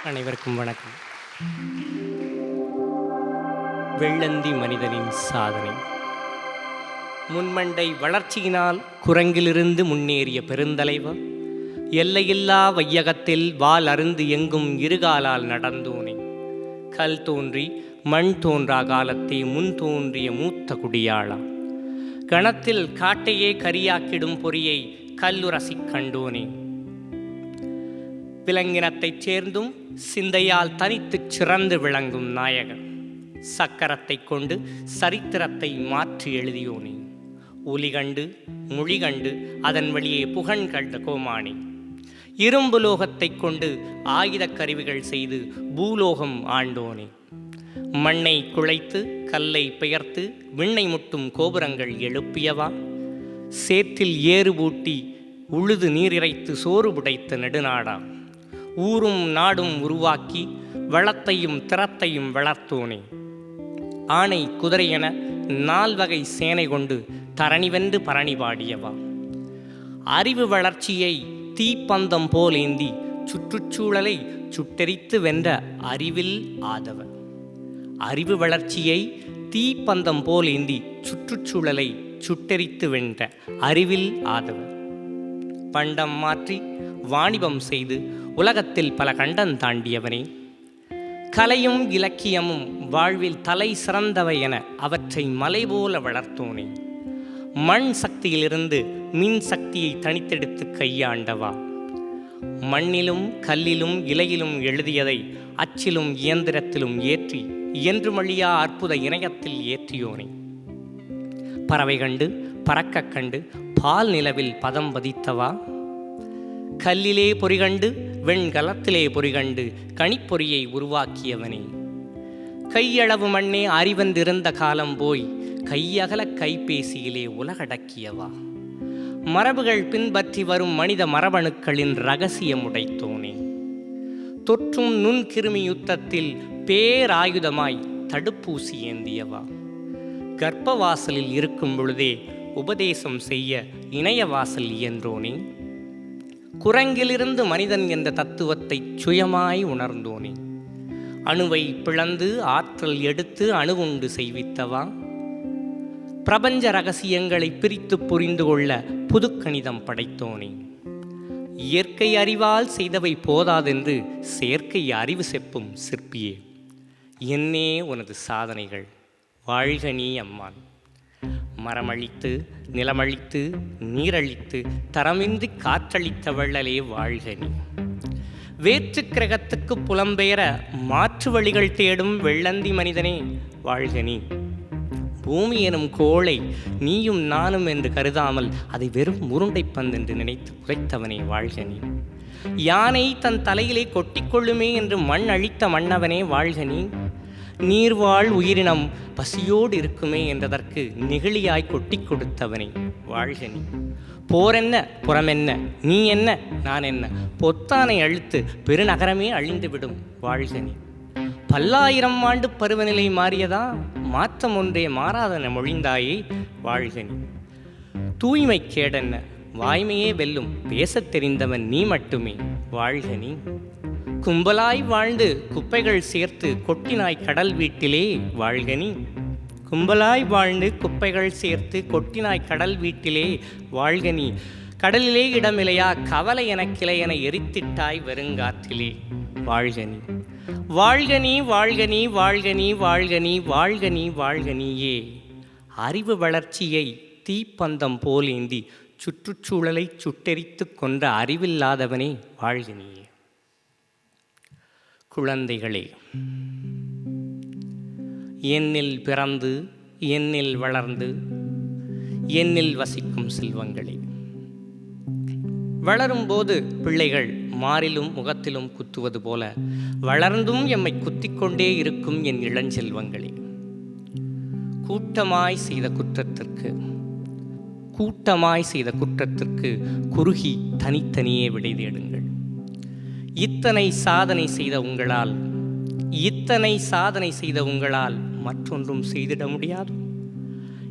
அனைவருக்கும் வணக்கம். வெள்ளந்தி மனிதனின் சாதனை. முன்மண்டை வளர்ச்சியினால் குரங்கிலிருந்து முன்னேறிய பெருந்தலைவர், எல்லையில்லா வையகத்தில் வால் அருந்து எங்கும் இருகாலால் நடந்தோனே, கல் தோன்றி மண் தோன்றா காலத்தே முன் தோன்றிய மூத்த குடியாளா, கணத்தில் காட்டையே கரியாக்கிடும் பொறியை கல்லுரசிக் கண்டோனே, விலங்கினத்தைச் சேர்ந்தும் சிந்தையால் தனித்துச் சிறந்து விளங்கும் நாயகன், சக்கரத்தை கொண்டு சரித்திரத்தை மாற்றி எழுதியோனே, ஒலிகண்டு மொழிகண்டு அதன் வழியே புகழ்கண்ட கோமானி, இரும்பு லோகத்தை கொண்டு ஆயுத கருவிகள் செய்து பூலோகம் ஆண்டோனே, மண்ணை குழைத்து கல்லை பெயர்த்து விண்ணை முட்டும் கோபுரங்கள் எழுப்பியவா, சேற்றில் ஏறு பூட்டி உழுது நீரிறைத்து சோறு புடைத்த நெடுநாடா, ஊரும் நாடும் உருவாக்கி வளத்தையும் திறத்தையும் வளர்த்தோனே, ஆனை குதிரையென நால்வகை சேனை கொண்டு தரணிவென்று பரணி பாடியவா, அறிவு வளர்ச்சியை தீப்பந்தம் போல் ஏந்தி சுற்றுச்சூழலை சுட்டெரித்து வென்ற அறிவில் ஆதவர், அறிவு வளர்ச்சியை தீப்பந்தம் போல் ஏந்தி சுற்றுச்சூழலை சுட்டெரித்து வென்ற அறிவில் ஆதவர், பண்டம் மாற்றி வாணிபம் செய்து உலகத்தில் பல கண்டம் தாண்டியவனே, கலையும் இலக்கியமும் வாழ்வில் தலை சிறந்தவை என அவற்றை மலை போல வளர்த்தோனே, மண் சக்தியிலிருந்து மின் சக்தியை தனித்தெடுத்து கையாண்டவா, மண்ணிலும் கல்லிலும் இலையிலும் எழுதியதை அச்சிலும் இயந்திரத்திலும் ஏற்றி இயன்று மொழியா அற்புத இணையத்தில் ஏற்றியோனே, பறவை கண்டு பறக்க கண்டு பால் நிலவில் பதம் பதித்தவா, கல்லிலே பொறிகண்டு வெண்கலத்திலே பொறிகண்டு கனிப்பொறியை உருவாக்கியவனே, கையளவு மண்ணே அறிவென்றிருந்த காலம் போய் கையகல கைபேசியிலே உலகடக்கியவா, மரபுகள் பின்பற்றி வரும் மனித மரபணுக்களின் இரகசியம் உடைத்தோனே, தொற்றும் நுண்கிருமி யுத்தத்தில் பேராயுதமாய் தடுப்பூசி ஏந்தியவா, கர்ப்பவாசலில் இருக்கும் பொழுதே உபதேசம் செய்ய இணையவாசல் இயன்றோனே, குரங்கிலிருந்து மனிதன் என்ற தத்துவத்தை சுயமாய் உணர்ந்தோனே, அணுவை பிளந்து ஆற்றல் எடுத்து அணுகுண்டு செய்வித்தவா, பிரபஞ்ச இரகசியங்களை பிரித்து புரிந்து கொள்ள புதுக்கணிதம் படைத்தோனே, இயற்கை அறிவால் செய்தவை போதாதென்று செயற்கை அறிவு செப்பும் சிற்பியே, என்னே உனது சாதனைகள், வாழ்க நீ அம்மான், மரமழித்து நிலமழித்து நீரழித்து தரமின்றி காற்றளித்த வள்ளலே வாழ்க நீ, வேற்று கிரகத்துக்கு புலம்பெயர மாற்று வழிகள் தேடும் வெள்ளந்தி மனிதனே வாழ்க நீ, பூமி எனும் கோளை நீயும் நானும் என்று கருதாமல் அதை வெறும் உருண்டை பந்தென்று நினைத்து குறைத்தவனே வாழ்க நீ, யானை தன் தலையிலே கொட்டிக்கொள்ளுமே என்று மண் அழித்த மன்னவனே வாழ்க நீ, நீர்வாழ் உயிரினம் பசியோடு இருக்குமே என்றதற்கு நெகிழியாய் கொட்டி கொடுத்தவனே வாழ்க நீ, போரென்ன புறமென்ன நீ என்ன நான் என்ன பொத்தானை அழுத்து பெருநகரமே அழிந்துவிடும் வாழ்க நீ, பல்லாயிரம் ஆண்டு பருவநிலை மாறியதா மாற்றம் ஒன்றே மாறாதன மொழிந்தாயே வாழ்க நீ, தூய்மை கேடென்ன வாய்மையே வெல்லும் பேசத் தெரிந்தவன் நீ மட்டுமே வாழ்க நீ, கும்பலாய் வாழ்ந்து குப்பைகள் சேர்த்து கொட்டினாய் கடல் வீட்டிலே வாழ்க நீ, கும்பலாய் வாழ்ந்து குப்பைகள் சேர்த்து கொட்டினாய் கடல் வீட்டிலே வாழ்க நீ, கடலிலே இடமில்லையா கவலை என கிளை என எரித்திட்டாய் வெறுங்காற்றிலே வாழ்க நீ, வாழ்க நீ வாழ்க நீ வாழ்க நீ வாழ்க நீ வாழ்க நீ வாழ்க நீயே, அறிவு வளர்ச்சியை தீப்பந்தம் போல் ஏந்தி சுற்றுச்சூழலை சுட்டெரித்து கொன்ற அறிவில்லாதவனே வாழ்க நீயே. குழந்தைகளே, என்னில் பிறந்து என்னில் வளர்ந்து என்னில் வசிக்கும் செல்வங்களே, வளரும்போது பிள்ளைகள் மாறிலும் முகத்திலும் குத்துவது போல வளர்ந்தும் எம்மை குத்திக்கொண்டே இருக்கும் என் இளஞ்செல்வங்களே, கூட்டமாய் செய்த குற்றத்திற்கு குறுகி தனித்தனியே விடை தேடுங்கள். இத்தனை சாதனை செய்த உங்களால் மற்றொன்றும் செய்திட முடியாது.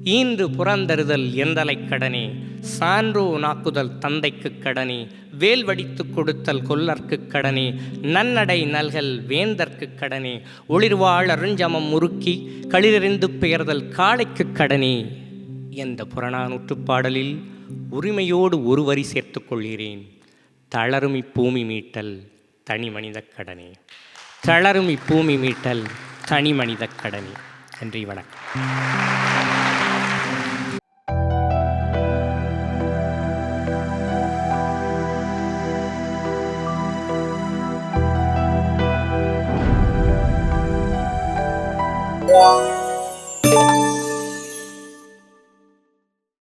ஈன்று புறந்தருதல் எந்தலைக் கடனே, சான்றோ நாக்குதல் தந்தைக்குக் கடனே, வேல் வடித்துக் கொடுத்தல் கொல்லர்க்குக் கடனே, நன்னடை நல்கல் வேந்தர்க்குக் கடனே, ஒளிர்வாழ் அருஞ்சமம் முறுக்கி களிரெறிந்து பெயர்தல் காளைக்குக் கடனே என்ற புறநானூற்றுப் பாடலில் உரிமையோடு ஒரு வரி சேர்த்துக் கொள்கிறேன். தளரும் இப்பூமி மீட்டல் தனி மனிதக் கடனே. தளரும் இப்பூமி மீட்டல் தனி மனிதக் கடனே. நன்றி, வணக்கம்.